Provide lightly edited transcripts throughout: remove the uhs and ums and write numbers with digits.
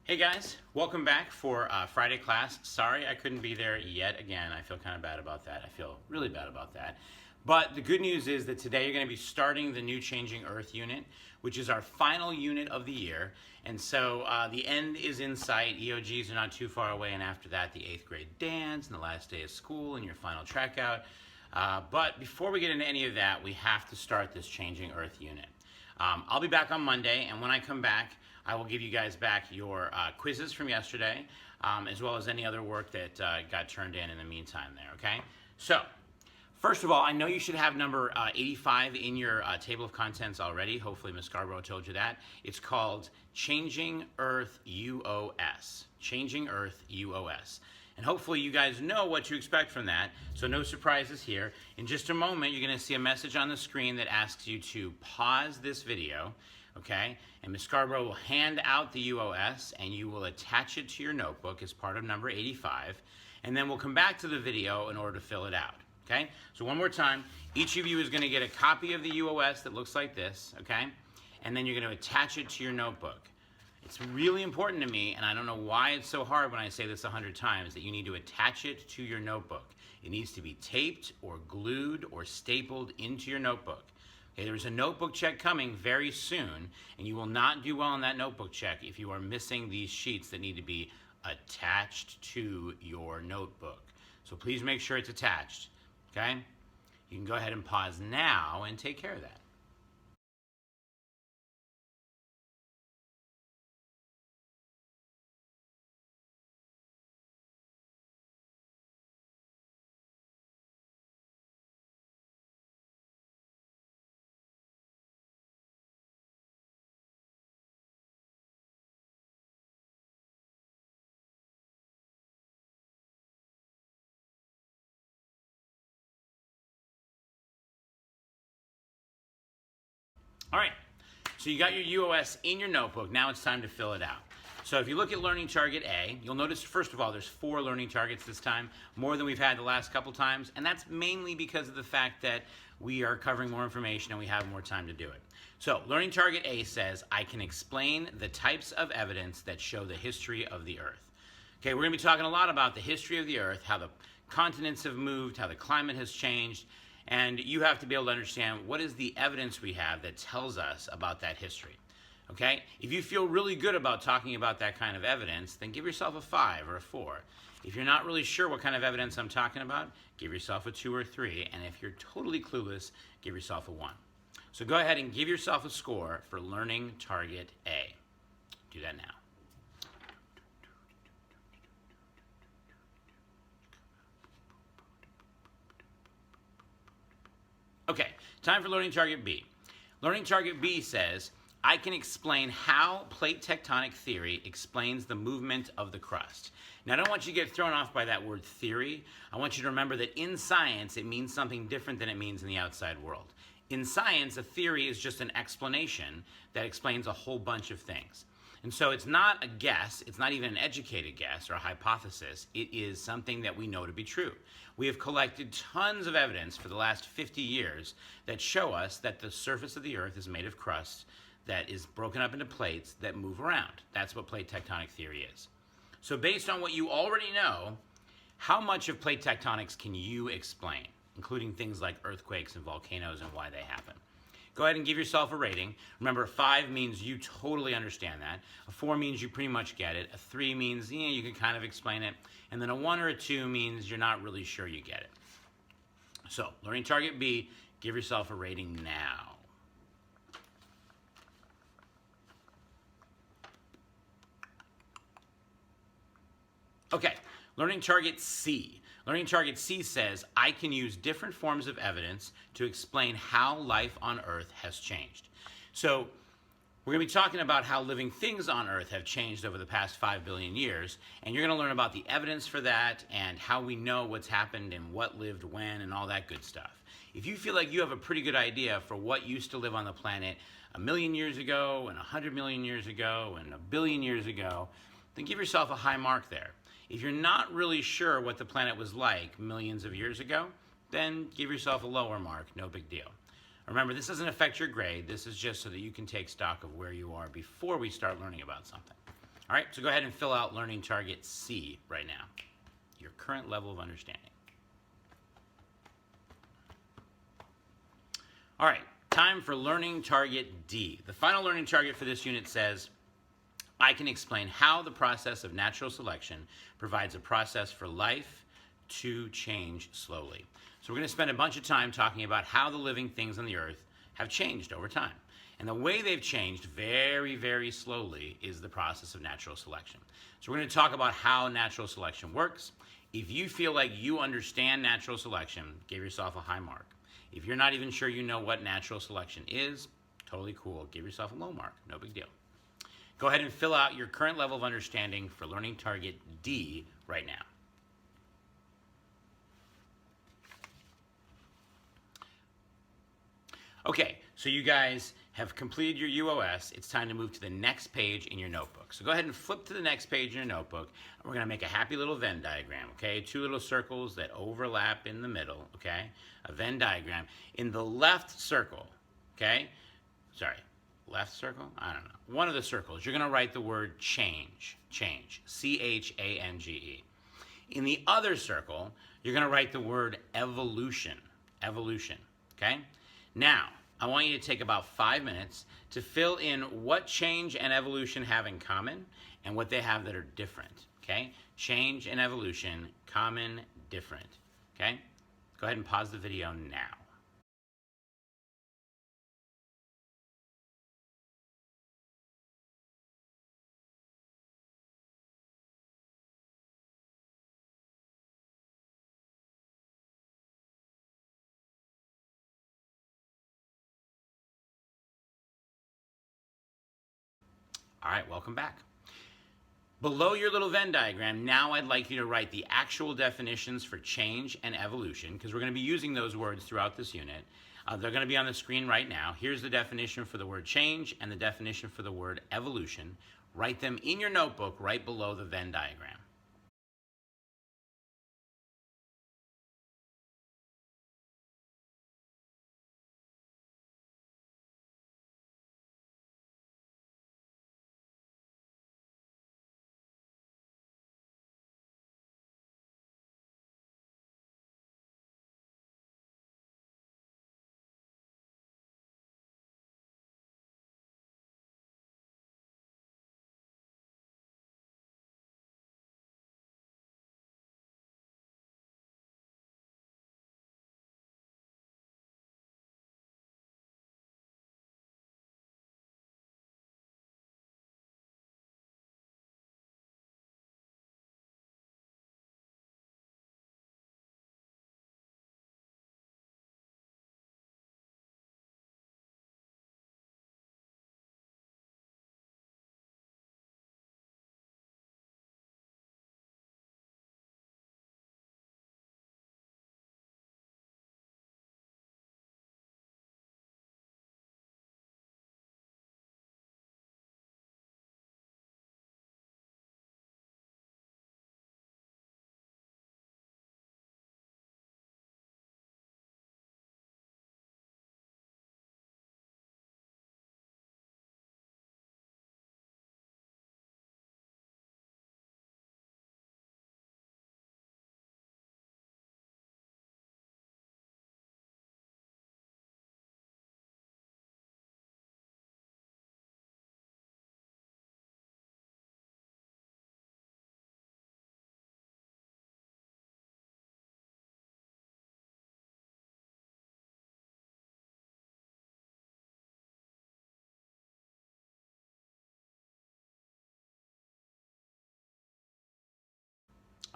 Hey guys, welcome back for Friday class. Sorry I couldn't be there yet again. I feel kind of bad about that. I feel really bad about that. But the good news is that today you're going to be starting the new Changing Earth unit, which is our final unit of the year. And so the end is in sight. EOGs are not too far away, and after that the 8th grade dance and the last day of school and your final track out. But before we get into any of that, we have to start this Changing Earth unit. I'll be back on Monday, and when I come back, I will give you guys back your quizzes from yesterday, as well as any other work that got turned in the meantime there, okay? So, first of all, I know you should have number 85 in your table of contents already. Hopefully Ms. Scarborough told you that. It's called Changing Earth UOS. Changing Earth UOS. And hopefully you guys know what to expect from that, so no surprises here. In just a moment, you're going to see a message on the screen that asks you to pause this video, okay? And Ms. Scarborough will hand out the UOS, and you will attach it to your notebook as part of number 85, and then we'll come back to the video in order to fill it out, okay? So one more time, each of you is going to get a copy of the UOS that looks like this, okay? And then you're going to attach it to your notebook. It's really important to me, and I don't know why it's so hard when I say this 100 times, that you need to attach it to your notebook. It needs to be taped or glued or stapled into your notebook. Okay, there's a notebook check coming very soon, and you will not do well on that notebook check if you are missing these sheets that need to be attached to your notebook. So please make sure it's attached, okay? You can go ahead and pause now and take care of that. All right, so you got your UOS in your notebook. Now it's time to fill it out. So if you look at Learning Target A, you'll notice, first of all, there's 4 learning targets this time, more than we've had the last couple times, and that's mainly because of the fact that we are covering more information and we have more time to do it. So Learning Target A says, I can explain the types of evidence that show the history of the Earth. Okay, we're going to be talking a lot about the history of the Earth, how the continents have moved, how the climate has changed, and you have to be able to understand what is the evidence we have that tells us about that history. Okay? If you feel really good about talking about that kind of evidence, then give yourself a 5 or a 4. If you're not really sure what kind of evidence I'm talking about, give yourself a 2 or 3. And if you're totally clueless, give yourself a 1. So go ahead and give yourself a score for Learning Target A. Do that now. Okay, time for Learning Target B. Learning Target B says, I can explain how plate tectonic theory explains the movement of the crust. Now, I don't want you to get thrown off by that word theory. I want you to remember that in science, it means something different than it means in the outside world. In science, a theory is just an explanation that explains a whole bunch of things. And so it's not a guess, it's not even an educated guess or a hypothesis, it is something that we know to be true. We have collected tons of evidence for the last 50 years that show us that the surface of the Earth is made of crust that is broken up into plates that move around. That's what plate tectonic theory is. So based on what you already know, how much of plate tectonics can you explain, including things like earthquakes and volcanoes and why they happen? Go ahead and give yourself a rating. Remember, a 5 means you totally understand that. A 4 means you pretty much get it. A 3 means, yeah, you can kind of explain it. And then a 1 or a 2 means you're not really sure you get it. So, Learning Target B, give yourself a rating now. Okay, Learning Target C. Learning Target C says, I can use different forms of evidence to explain how life on Earth has changed. So we're going to be talking about how living things on Earth have changed over the past 5 billion years, and you're going to learn about the evidence for that and how we know what's happened and what lived when and all that good stuff. If you feel like you have a pretty good idea for what used to live on the planet 1 million years ago and 100 million years ago and 1 billion years ago, then give yourself a high mark there. If you're not really sure what the planet was like millions of years ago, then give yourself a lower mark, no big deal. Remember, this doesn't affect your grade. This is just so that you can take stock of where you are before we start learning about something. All right, so go ahead and fill out learning target C right now, your current level of understanding. All right, time for learning target D. The final learning target for this unit says, I can explain how the process of natural selection provides a process for life to change slowly. So we're going to spend a bunch of time talking about how the living things on the earth have changed over time. And the way they've changed very, very slowly is the process of natural selection. So we're going to talk about how natural selection works. If you feel like you understand natural selection, give yourself a high mark. If you're not even sure you know what natural selection is, totally cool. Give yourself a low mark. No big deal. Go ahead and fill out your current level of understanding for learning target D right now. Okay, so you guys have completed your UOS. It's time to move to the next page in your notebook. So go ahead and flip to the next page in your notebook. And we're going to make a happy little Venn diagram, okay? 2 little circles that overlap in the middle, okay? A Venn diagram. In the left circle, okay? Sorry, left circle? I don't know. One of the circles, you're going to write the word change. Change. C-H-A-N-G-E. In the other circle, you're going to write the word evolution. Evolution, okay? Now, I want you to take about 5 minutes to fill in what change and evolution have in common and what they have that are different, okay? Change and evolution, common, different, okay? Go ahead and pause the video now. All right, welcome back. Below your little Venn diagram, now I'd like you to write the actual definitions for change and evolution, because we're going to be using those words throughout this unit. They're going to be on the screen right now. Here's the definition for the word change and the definition for the word evolution. Write them in your notebook right below the Venn diagram.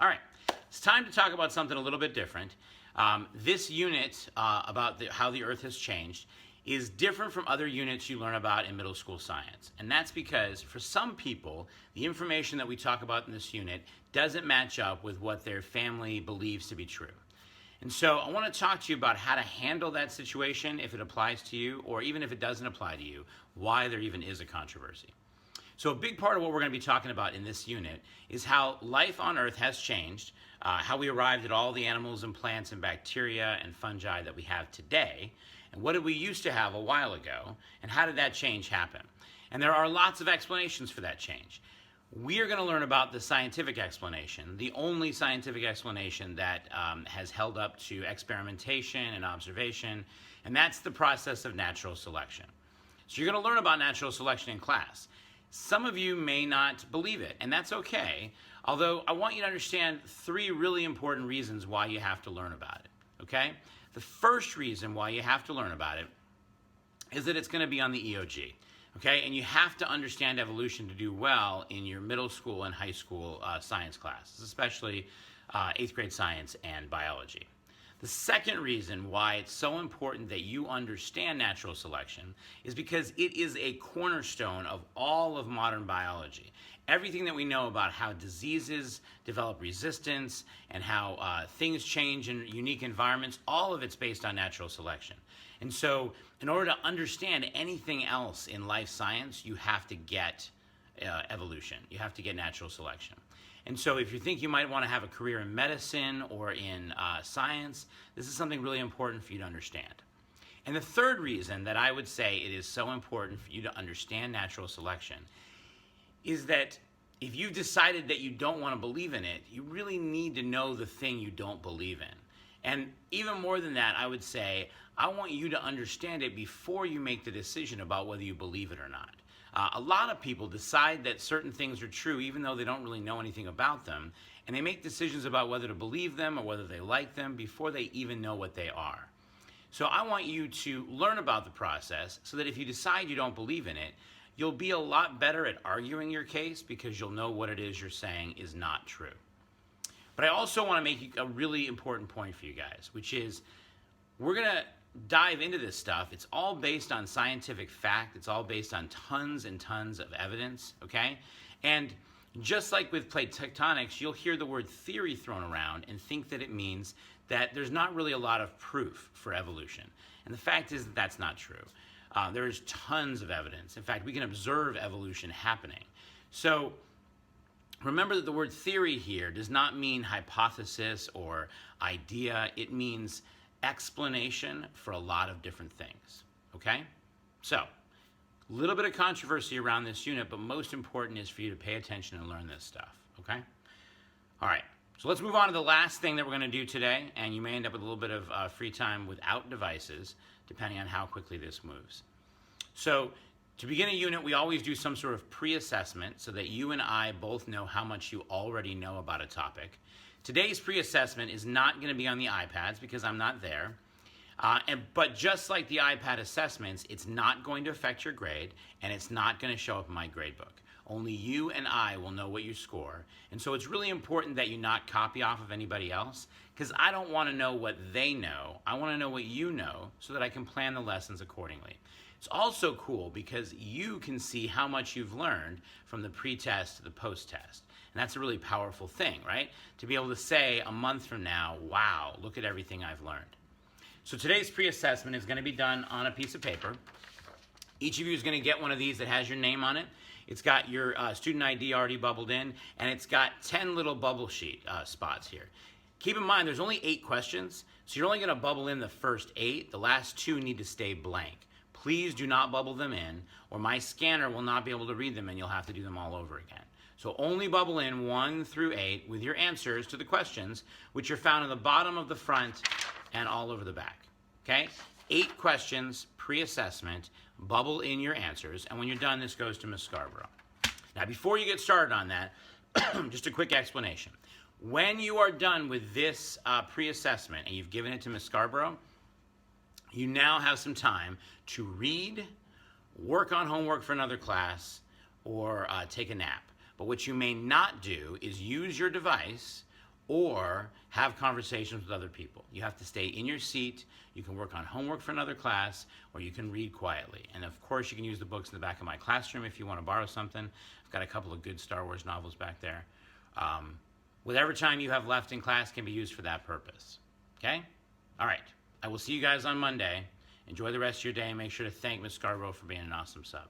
All right, it's time to talk about something a little bit different. This unit about how the Earth has changed is different from other units you learn about in middle school science. And that's because for some people, the information that we talk about in this unit doesn't match up with what their family believes to be true. And so I want to talk to you about how to handle that situation if it applies to you, or even if it doesn't apply to you, why there even is a controversy. So a big part of what we're going to be talking about in this unit is how life on Earth has changed, how we arrived at all the animals and plants and bacteria and fungi that we have today, and what did we used to have a while ago, and how did that change happen? And there are lots of explanations for that change. we are going to learn about the scientific explanation, the only scientific explanation that has held up to experimentation and observation, and that's the process of natural selection. So you're going to learn about natural selection in class. Some of you may not believe it, and that's okay, although I want you to understand 3 really important reasons why you have to learn about it, okay? The first reason why you have to learn about it is that it's going to be on the EOG. Okay, and you have to understand evolution to do well in your middle school and high school science classes, especially 8th grade science and biology. The second reason why it's so important that you understand natural selection is because it is a cornerstone of all of modern biology. Everything that we know about how diseases develop resistance and how things change in unique environments, all of it's based on natural selection. And so in order to understand anything else in life science, you have to get evolution. You have to get natural selection. And so if you think you might want to have a career in medicine or in science, this is something really important for you to understand. And the third reason that I would say it is so important for you to understand natural selection is that if you've decided that you don't want to believe in it, you really need to know the thing you don't believe in. And even more than that, I would say, I want you to understand it before you make the decision about whether you believe it or not. A lot of people decide that certain things are true even though they don't really know anything about them, and they make decisions about whether to believe them or whether they like them before they even know what they are. So I want you to learn about the process so that if you decide you don't believe in it, you'll be a lot better at arguing your case because you'll know what it is you're saying is not true. But I also want to make a really important point for you guys, which is we're going to dive into this stuff. It's all based on scientific fact. It's all based on tons and tons of evidence, okay? And just like with plate tectonics, you'll hear the word theory thrown around and think that it means that there's not really a lot of proof for evolution. And the fact is that that's not true. There is tons of evidence. In fact, we can observe evolution happening. So remember that the word theory here does not mean hypothesis or idea. It means explanation for a lot of different things, okay? So, a little bit of controversy around this unit, but most important is for you to pay attention and learn this stuff, okay? All right, so let's move on to the last thing that we're going to do today, and you may end up with a little bit of free time without devices, depending on how quickly this moves. So, to begin a unit, we always do some sort of pre-assessment so that you and I both know how much you already know about a topic. Today's pre-assessment is not going to be on the iPads because I'm not there. But just like the iPad assessments, it's not going to affect your grade, and it's not going to show up in my gradebook. Only you and I will know what you score. And so it's really important that you not copy off of anybody else, because I don't want to know what they know. I want to know what you know so that I can plan the lessons accordingly. It's also cool because you can see how much you've learned from the pre-test to the post-test. And that's a really powerful thing, right? To be able to say a month from now, wow, look at everything I've learned. So today's pre-assessment is going to be done on a piece of paper. Each of you is going to get one of these that has your name on it. It's got your student ID already bubbled in, and it's got 10 little bubble sheet spots here. Keep in mind, there's only 8 questions, so you're only going to bubble in the first 8. The last 2 need to stay blank. Please do not bubble them in, or my scanner will not be able to read them, and you'll have to do them all over again. So only bubble in 1 through 8 with your answers to the questions, which are found in the bottom of the front and all over the back. Okay? 8 questions, pre-assessment, bubble in your answers, and when you're done, this goes to Ms. Scarborough. Now, before you get started on that, just a quick explanation. When you are done with this pre-assessment and you've given it to Ms. Scarborough, you now have some time to read, work on homework for another class, or take a nap. But what you may not do is use your device or have conversations with other people. You have to stay in your seat. You can work on homework for another class, or you can read quietly. And of course, you can use the books in the back of my classroom if you want to borrow something. I've got a couple of good Star Wars novels back there. Whatever time you have left in class can be used for that purpose. Okay? All right. I will see you guys on Monday. Enjoy the rest of your day, and make sure to thank Ms. Scarborough for being an awesome sub.